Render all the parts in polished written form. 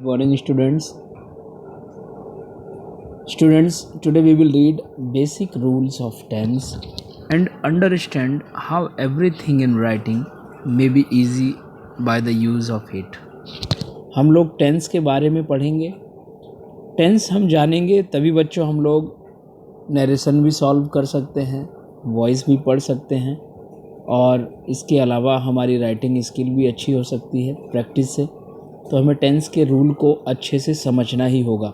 Morning, students. Today we will read basic rules of tense and understand how everything in writing may be easy by the use of it. हम लोग tense के बारे में पढ़ेंगे। Tense हम जानेंगे तभी बच्चों हम लोग नरेशन भी सॉल्व कर सकते हैं, वॉइस भी पढ़ सकते हैं और इसके अलावा हमारी राइटिंग स्किल भी अच्छी हो सकती है प्रैक्टिस से। तो हमें टेंस के रूल को अच्छे से समझना ही होगा।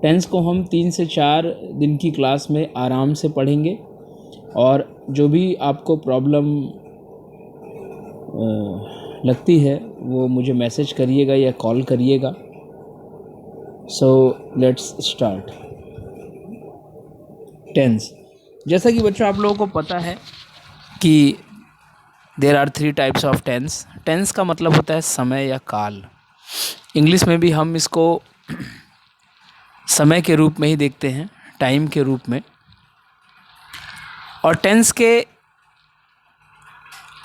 टेंस को हम 3 से 4 दिन की क्लास में आराम से पढ़ेंगे और जो भी आपको प्रॉब्लम लगती है वो मुझे मैसेज करिएगा या कॉल करिएगा। So let's start. टेंस, जैसा कि बच्चों आप लोगों को पता है कि there are 3 types of tense. Tense का मतलब होता है समय या काल। इंग्लिश में भी हम इसको समय के रूप में ही देखते हैं, टाइम के रूप में। और टेंस के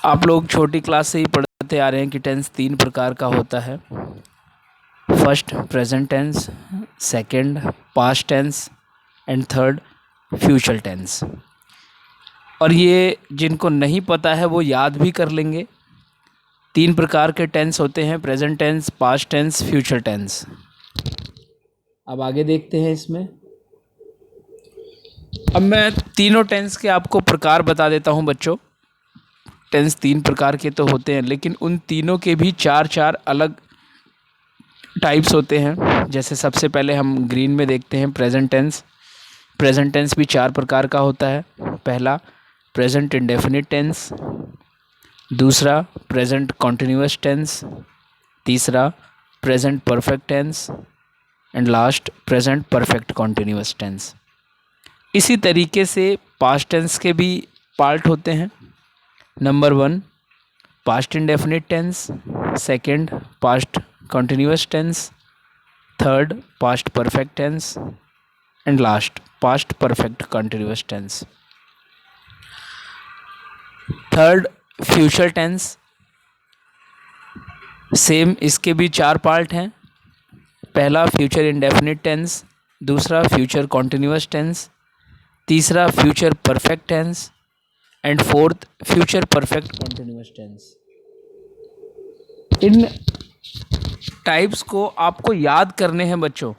आप लोग छोटी क्लास से ही पढ़ते आ रहे हैं कि टेंस 3 प्रकार का होता है। First present tense, second past tense and third future tense. और ये जिनको नहीं पता है वो याद भी कर लेंगे। 3 प्रकार के टेंस होते हैं, present tense, past tense, future tense. अब आगे देखते हैं इसमें। अब मैं तीनों टेंस के आपको प्रकार बता देता हूं बच्चों। टेंस 3 प्रकार के तो होते हैं, लेकिन उन तीनों के भी 4 अलग टाइप्स होते हैं। जैसे सबसे पहले हम ग्रीन में देखते हैं प्रेजेंट टेंस। प्रेजेंट टेंस भी 4 प्रकार का होता है। पहला प्रेजेंट इंडेफिनिट टेंस, दूसरा प्रेजेंट कॉन्टिन्यूअस टेंस, तीसरा present perfect tense and last present perfect continuous tense. इसी तरीके से पास्ट टेंस के भी पार्ट होते हैं। Number 1 past indefinite tense, second past continuous tense, third past perfect tense and last past perfect continuous tense. Third future tense, same इसके भी 4 part हैं। पहला फ्यूचर इंडेफिनिट टेंस, दूसरा फ्यूचर कॉन्टिन्यूअस टेंस, तीसरा future perfect tense and fourth future perfect continuous tense. इन types को आपको याद करने हैं बच्चों,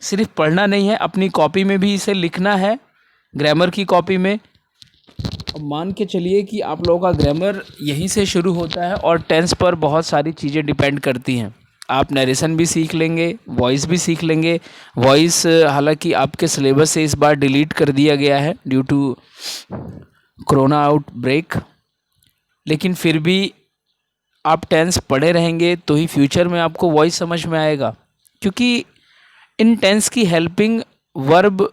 सिर्फ पढ़ना नहीं है, अपनी कॉपी में भी इसे लिखना है, ग्रामर की कॉपी में। अब मान के चलिए कि आप लोगों का ग्रामर यहीं से शुरू होता है और टेंस पर बहुत सारी चीज़ें डिपेंड करती हैं। आप नरेशन भी सीख लेंगे, वॉइस भी सीख लेंगे। वॉइस हालांकि आपके सिलेबस से इस बार डिलीट कर दिया गया है ड्यू टू कोरोना आउटब्रेक, लेकिन फिर भी आप टेंस पढ़े रहेंगे तो ही फ्यूचर में आपको वॉइस समझ में आएगा। क्योंकि इन टेंस की हेल्पिंग वर्ब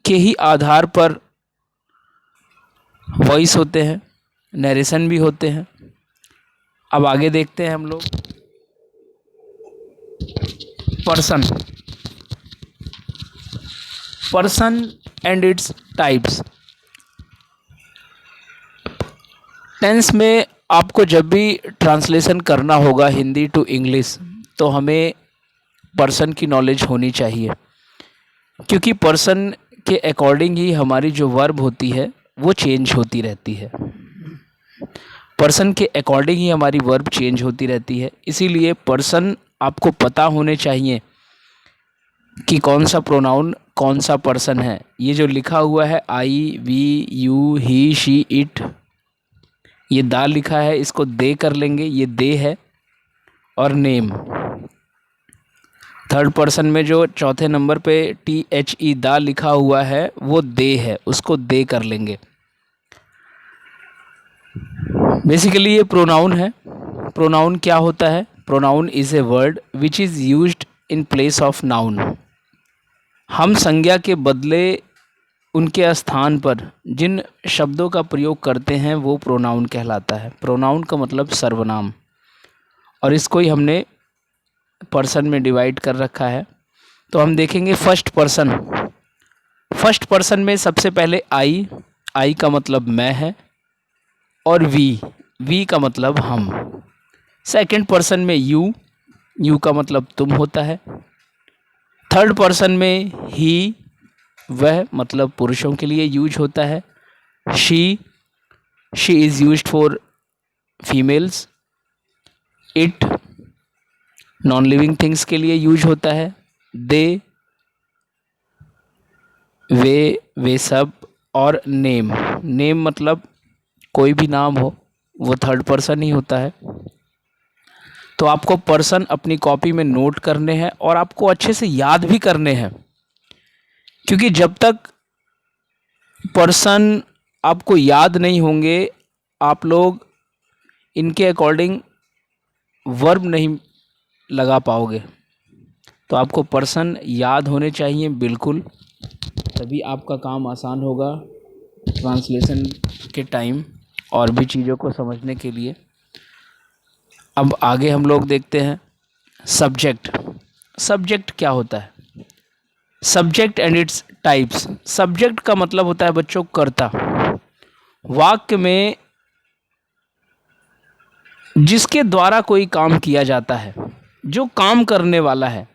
के ही आधार पर वॉइस होते हैं, नरेशन भी होते हैं। अब आगे देखते हैं हम लोग। Person and its types. Tense में आपको जब भी ट्रांसलेशन करना होगा हिंदी टू इंग्लिश, तो हमें पर्सन की नॉलेज होनी चाहिए, क्योंकि पर्सन के अकॉर्डिंग ही हमारी जो वर्ब होती है वो चेंज होती रहती है। पर्सन के अकॉर्डिंग ही हमारी वर्ब चेंज होती रहती है। इसीलिए पर्सन आपको पता होने चाहिए कि कौन सा प्रोनाउन कौन सा पर्सन है। ये जो लिखा हुआ है I, we, you, he, she, it, ये दा लिखा है, इसको दे कर लेंगे, ये दे है। और नेम, थर्ड पर्सन में जो चौथे नंबर पे THE दा लिखा हुआ है वो दे है, उसको दे कर लेंगे। बेसिकली ये प्रोनाउन है। प्रोनाउन क्या होता है? Pronoun is a word which is used in place of noun. हम संज्ञा के बदले उनके स्थान पर जिन शब्दों का प्रयोग करते हैं वो प्रोनाउन कहलाता है। प्रोनाउन का मतलब सर्वनाम, और इसको ही हमने पर्सन में डिवाइड कर रखा है। तो हम देखेंगे फर्स्ट पर्सन। फर्स्ट पर्सन में सबसे पहले आई का मतलब मैं है, और वी का मतलब हम। सेकंड पर्सन में यू, यू का मतलब तुम होता है। थर्ड पर्सन में ही, वह मतलब पुरुषों के लिए यूज होता है। She is used for females. It non living things के लिए यूज होता है। दे वे सब। और नेम मतलब कोई भी नाम हो, वो थर्ड पर्सन ही होता है। तो आपको पर्सन अपनी कॉपी में नोट करने हैं और आपको अच्छे से याद भी करने हैं, क्योंकि जब तक पर्सन आपको याद नहीं होंगे, आप लोग इनके अकॉर्डिंग वर्ब नहीं लगा पाओगे। तो आपको पर्सन याद होने चाहिए बिल्कुल, तभी आपका काम आसान होगा ट्रांसलेशन के टाइम और भी चीज़ों को समझने के लिए। अब आगे हम लोग देखते हैं सब्जेक्ट क्या होता है। Subject and its types. Subject का मतलब होता है बच्चों कर्ता। वाक्य में जिसके द्वारा कोई काम किया जाता है, जो काम करने वाला है,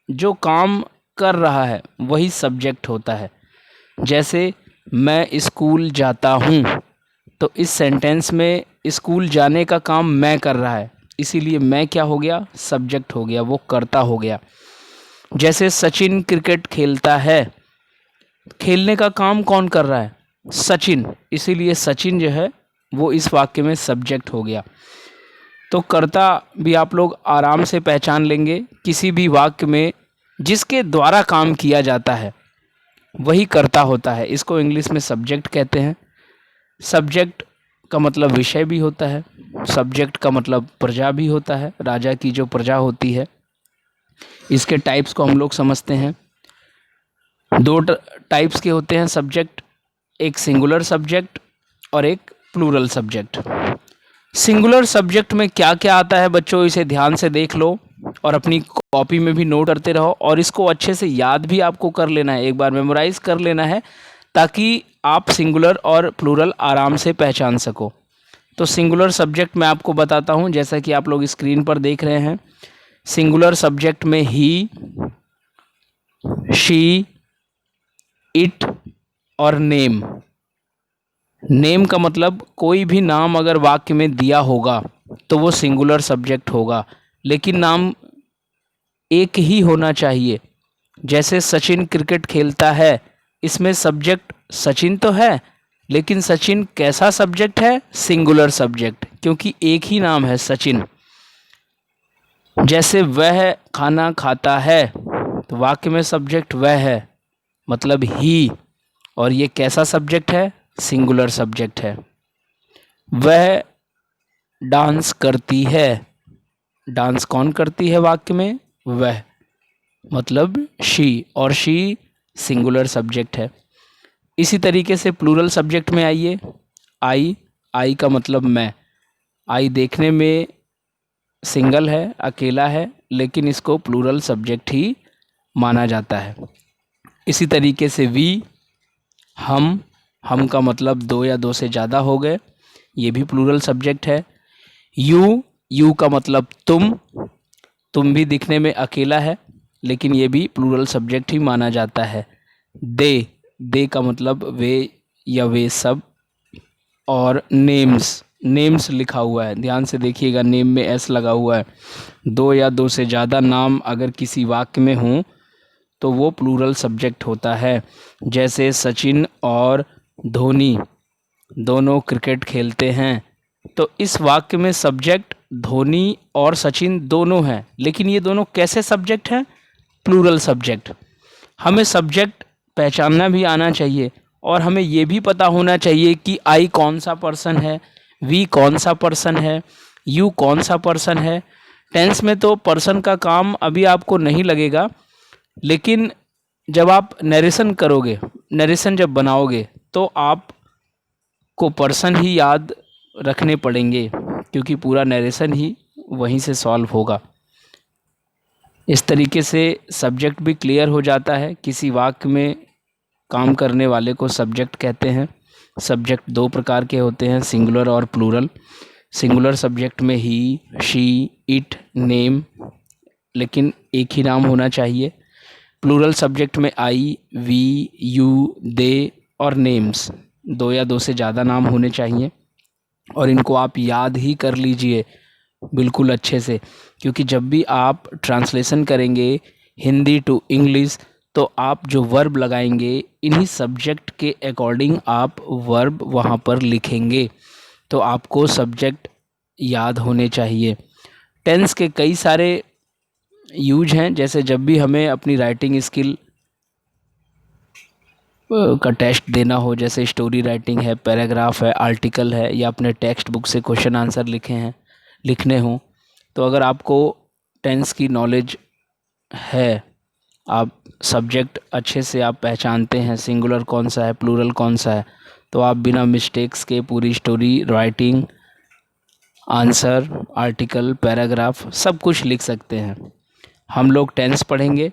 जो काम कर रहा है, वही सब्जेक्ट होता है। जैसे मैं स्कूल जाता हूँ, तो इस सेंटेंस में स्कूल जाने का काम मैं कर रहा है, इसीलिए मैं क्या हो गया, सब्जेक्ट हो गया, वो कर्ता हो गया। जैसे सचिन क्रिकेट खेलता है, खेलने का काम कौन कर रहा है, सचिन, इसीलिए सचिन जो है वो इस वाक्य में सब्जेक्ट हो गया। तो कर्ता भी आप लोग आराम से पहचान लेंगे। किसी भी वाक्य में जिसके द्वारा काम किया जाता है वही कर्ता होता है, इसको इंग्लिश में सब्जेक्ट कहते हैं। सब्जेक्ट का मतलब विषय भी होता है, सब्जेक्ट का मतलब प्रजा भी होता है, राजा की जो प्रजा होती है। इसके टाइप्स को हम लोग समझते हैं। दो टाइप्स के होते हैं सब्जेक्ट, एक सिंगुलर सब्जेक्ट और एक प्लूरल सब्जेक्ट। सिंगुलर सब्जेक्ट में क्या क्या आता है बच्चों, इसे ध्यान से देख लो और अपनी कॉपी में भी नोट करते रहो, और इसको अच्छे से याद भी आपको कर लेना है, एक बार मेमोराइज कर लेना है, ताकि आप सिंगुलर और प्लूरल आराम से पहचान सको। तो सिंगुलर सब्जेक्ट मैं आपको बताता हूँ, जैसा कि आप लोग स्क्रीन पर देख रहे हैं। सिंगुलर सब्जेक्ट में ही, शी, इट और नेम। नेम का मतलब कोई भी नाम अगर वाक्य में दिया होगा तो वो सिंगुलर सब्जेक्ट होगा, लेकिन नाम एक ही होना चाहिए। जैसे सचिन क्रिकेट खेलता है, इसमें सब्जेक्ट सचिन तो है, लेकिन सचिन कैसा सब्जेक्ट है, सिंगुलर सब्जेक्ट, क्योंकि एक ही नाम है सचिन। जैसे वह खाना खाता है, तो वाक्य में सब्जेक्ट वह है, मतलब ही, और ये कैसा सब्जेक्ट है, सिंगुलर सब्जेक्ट है। वह डांस करती है, डांस कौन करती है वाक्य में, वह, मतलब शी, और शी सिंगुलर सब्जेक्ट है। इसी तरीके से प्लूरल सब्जेक्ट में आइए। आई का मतलब मैं। आई देखने में सिंगल है, अकेला है, लेकिन इसको प्लूरल सब्जेक्ट ही माना जाता है। इसी तरीके से वी, हम का मतलब दो या दो से ज़्यादा हो गए, ये भी प्लूरल सब्जेक्ट है। यू का मतलब तुम भी दिखने में अकेला है, लेकिन ये भी प्लूरल सब्जेक्ट ही माना जाता है। दे का मतलब वे या वे सब। और नेम्स लिखा हुआ है, ध्यान से देखिएगा, नेम में एस लगा हुआ है। दो या दो से ज़्यादा नाम अगर किसी वाक्य में हों तो वो प्लूरल सब्जेक्ट होता है। जैसे सचिन और धोनी दोनों क्रिकेट खेलते हैं, तो इस वाक्य में सब्जेक्ट धोनी और सचिन दोनों हैं, लेकिन ये दोनों कैसे सब्जेक्ट हैं, प्लूरल सब्जेक्ट। हमें सब्जेक्ट पहचानना भी आना चाहिए, और हमें ये भी पता होना चाहिए कि आई कौन सा पर्सन है, वी कौन सा पर्सन है, यू कौन सा पर्सन है। टेंस में तो पर्सन का काम अभी आपको नहीं लगेगा, लेकिन जब आप नरेशन करोगे, नरेशन जब बनाओगे, तो आपको पर्सन ही याद रखने पड़ेंगे, क्योंकि पूरा नरेशन ही वहीं से सॉल्व होगा। इस तरीके से सब्जेक्ट भी क्लियर हो जाता है। किसी वाक्य में काम करने वाले को सब्जेक्ट कहते हैं। सब्जेक्ट दो प्रकार के होते हैं, सिंगुलर और प्लूरल। सिंगुलर सब्जेक्ट में ही, शी, इट, नेम लेकिन एक ही नाम होना चाहिए। प्लूरल सब्जेक्ट में आई, वी, यू, दे और नेम्स, 2 या 2 से ज़्यादा नाम होने चाहिए। और इनको आप याद ही कर लीजिए बिल्कुल अच्छे से, क्योंकि जब भी आप ट्रांसलेशन करेंगे हिंदी टू इंग्लिश तो आप जो वर्ब लगाएंगे इन्हीं सब्जेक्ट के अकॉर्डिंग आप वर्ब वहाँ पर लिखेंगे। तो आपको सब्जेक्ट याद होने चाहिए। टेंस के कई सारे यूज हैं, जैसे जब भी हमें अपनी राइटिंग स्किल का टेस्ट देना हो, जैसे स्टोरी राइटिंग है, पैराग्राफ है, आर्टिकल है, या अपने टेक्स्ट बुक से क्वेश्चन आंसर लिखने हों, तो अगर आपको टेंस की नॉलेज है, आप सब्जेक्ट अच्छे से आप पहचानते हैं, सिंगुलर कौन सा है, प्लूरल कौन सा है, तो आप बिना मिस्टेक्स के पूरी story writing, answer, article, paragraph सब कुछ लिख सकते हैं। हम लोग टेंस पढ़ेंगे।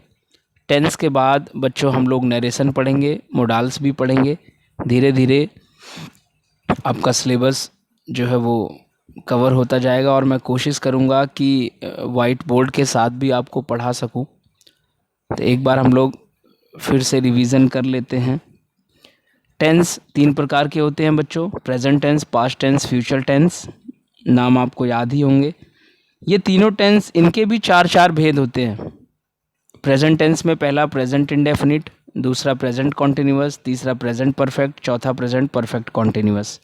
टेंस के बाद बच्चों हम लोग नरेशन पढ़ेंगे, मोडाल्स भी पढ़ेंगे। धीरे धीरे आपका सिलेबस जो है वो कवर होता जाएगा और मैं कोशिश करूँगा कि वाइट बोर्ड के साथ भी आपको पढ़ा सकूँ। तो एक बार हम लोग फिर से रिवीजन कर लेते हैं। टेंस 3 प्रकार के होते हैं बच्चों, present tense, past tense, future tense. नाम आपको याद ही होंगे। ये तीनों टेंस, इनके भी 4 भेद होते हैं। प्रेजेंट टेंस में पहला प्रेजेंट इंडेफिनिट, दूसरा प्रेजेंट कॉन्टिन्यूअस, तीसरा प्रेजेंट परफेक्ट, चौथा present perfect continuous.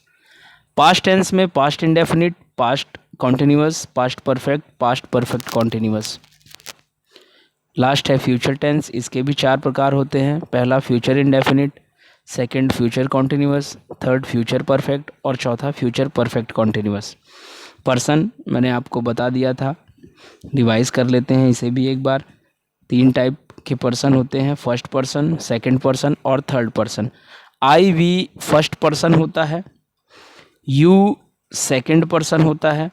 Past tense में past indefinite, past continuous, past perfect, past perfect continuous. Last है फ्यूचर टेंस। इसके भी 4 प्रकार होते हैं। पहला future indefinite, second future continuous, third future perfect और चौथा फ्यूचर परफेक्ट कॉन्टिन्यूअस। पर्सन मैंने आपको बता दिया था, रिवाइज कर लेते हैं इसे भी एक बार। 3 टाइप के पर्सन होते हैं, फर्स्ट पर्सन, सेकंड पर्सन और third person. I, we first person होता है, यू सेकंड पर्सन होता है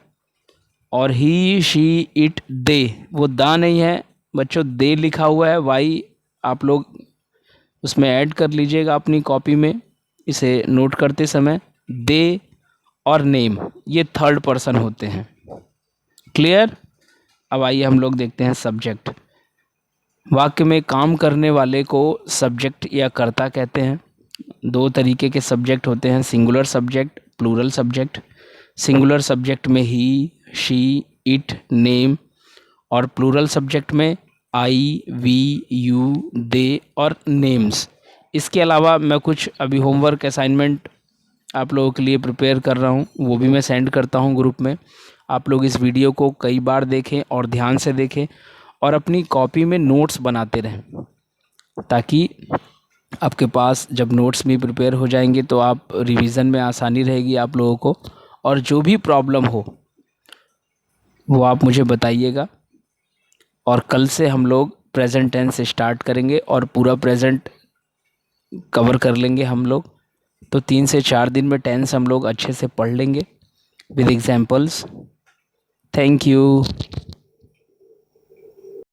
और ही, शी, इट, दे, वो दा नहीं है बच्चों, दे लिखा हुआ है। वाई आप लोग उसमें ऐड कर लीजिएगा अपनी कॉपी में इसे नोट करते समय। दे और नेम ये थर्ड पर्सन होते हैं। क्लियर? अब आइए हम लोग देखते हैं सब्जेक्ट। वाक्य में काम करने वाले को सब्जेक्ट या कर्ता कहते हैं। 2 तरीके के सब्जेक्ट होते हैं, singular subject, plural subject. Singular subject में ही, शी, इट, नेम और प्लूरल सब्जेक्ट में आई, वी, यू, दे और नेम्स। इसके अलावा मैं कुछ अभी होमवर्क असाइनमेंट आप लोगों के लिए प्रिपेयर कर रहा हूँ, वो भी मैं सेंड करता हूँ ग्रुप में। आप लोग इस वीडियो को कई बार देखें और ध्यान से देखें और अपनी कॉपी में नोट्स बनाते रहें, ताकि आपके पास जब नोट्स भी प्रिपेयर हो जाएंगे तो आप रिवीजन में आसानी रहेगी आप लोगों को। और जो भी प्रॉब्लम हो वो आप मुझे बताइएगा। और कल से हम लोग प्रेजेंट टेंस से स्टार्ट करेंगे और पूरा प्रेजेंट कवर कर लेंगे हम लोग। तो 3 से 4 दिन में टेंस हम लोग अच्छे से पढ़ लेंगे विद एग्जाम्पल्स। Thank you.